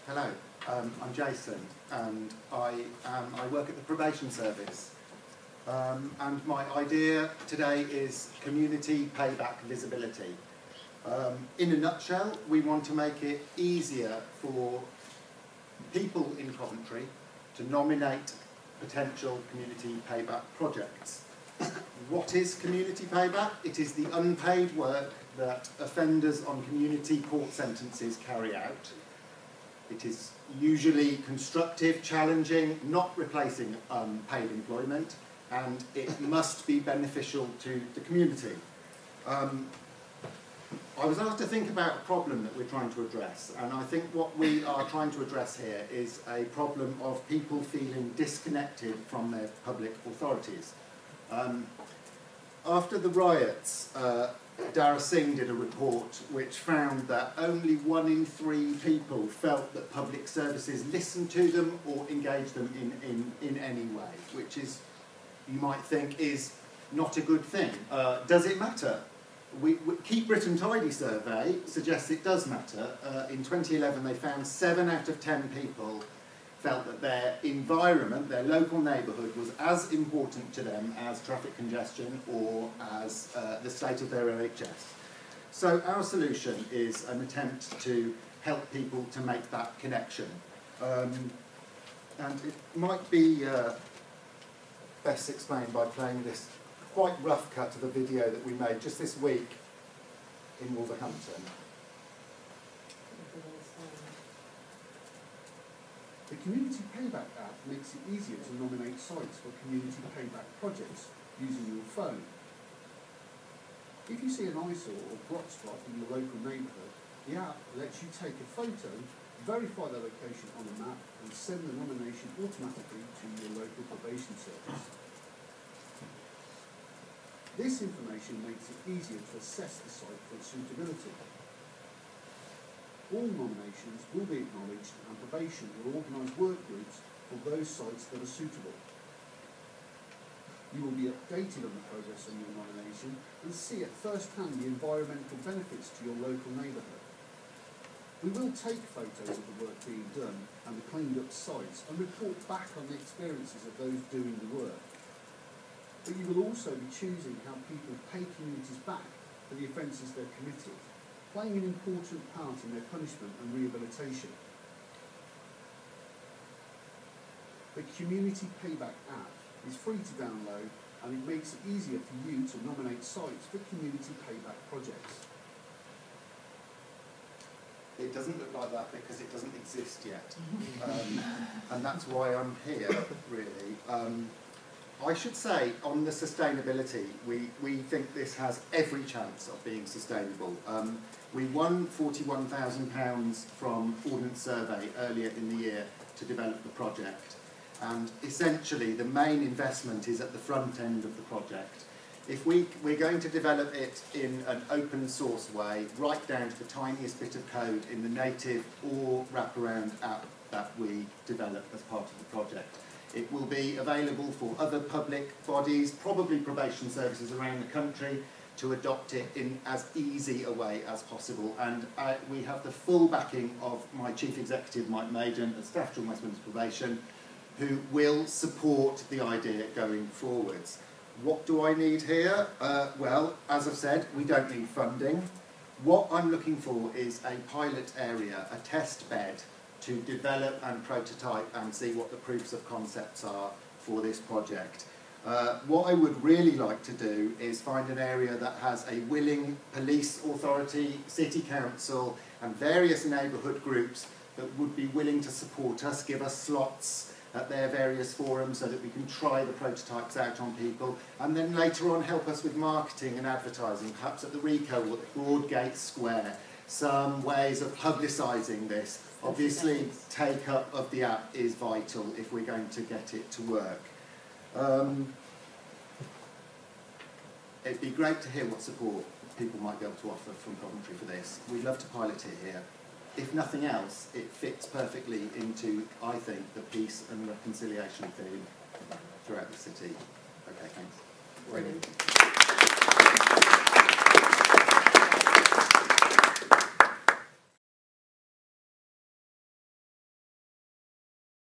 Hello, I'm Jason, and I work at the probation service. And my idea today is community payback visibility. In a nutshell, we want to make it easier for people in Coventry to nominate potential community payback projects. What is community payback? It is the unpaid work that offenders on community court sentences carry out. It is usually constructive, challenging, not replacing paid employment, and it must be beneficial to the community. I was asked to think about a problem that we're trying to address, and I think what we are trying to address here is a problem of people feeling disconnected from their public authorities. After the riots, Dara Singh did a report which found that only 1 in 3 people felt that public services listened to them or engaged them in any way, which is, you might think, is not a good thing. Does it matter? Keep Britain Tidy survey suggests it does matter. In 2011 they found 7 out of 10 people felt that their environment, their local neighbourhood, was as important to them as traffic congestion or as the state of their NHS. So our solution is an attempt to help people to make that connection. And it might be best explained by playing this quite rough cut of a video that we made just this week in Wolverhampton. The Community Payback app makes it easier to nominate sites for community payback projects using your phone. If you see an eyesore or blot spot in your local neighbourhood, the app lets you take a photo, verify the location on a map, and send the nomination automatically to your local probation service. This information makes it easier to assess the site for its suitability. All nominations will be acknowledged, and probation will organise work groups for those sites that are suitable. You will be updated on the progress of your nomination and see at first hand the environmental benefits to your local neighbourhood. We will take photos of the work being done and the cleaned up sites and report back on the experiences of those doing the work. But you will also be choosing how people pay communities back for the offences they've committed, playing an important part in their punishment and rehabilitation. The Community Payback app is free to download, and it makes it easier for you to nominate sites for community payback projects. It doesn't look like that because it doesn't exist yet, and that's why I'm here, really. I should say, on the sustainability, we think this has every chance of being sustainable. We won £41,000 from Ordnance Survey earlier in the year to develop the project, and essentially the main investment is at the front end of the project. If we're going to develop it in an open source way, right down to the tiniest bit of code in the native or wraparound app that we develop as part of the project. It will be available for other public bodies, probably probation services around the country, to adopt it in as easy a way as possible. And we have the full backing of my Chief Executive, Mike Maiden, at Staffordshire Westminster Probation, who will support the idea going forwards. What do I need here? Well, as I've said, we don't need funding. What I'm looking for is a pilot area, a test bed, to develop and prototype and see what the proofs of concepts are for this project. What I would really like to do is find an area that has a willing police authority, city council and various neighbourhood groups that would be willing to support us, give us slots at their various forums so that we can try the prototypes out on people, and then later on help us with marketing and advertising, perhaps at the Rico or the Broadgate Square, some ways of publicising this. Obviously, take-up of the app is vital if we're going to get it to work. It'd be great to hear what support people might be able to offer from Coventry for this. We'd love to pilot it here. If nothing else, it fits perfectly into, I think, the peace and reconciliation theme throughout the city. Okay, thanks. Brilliant.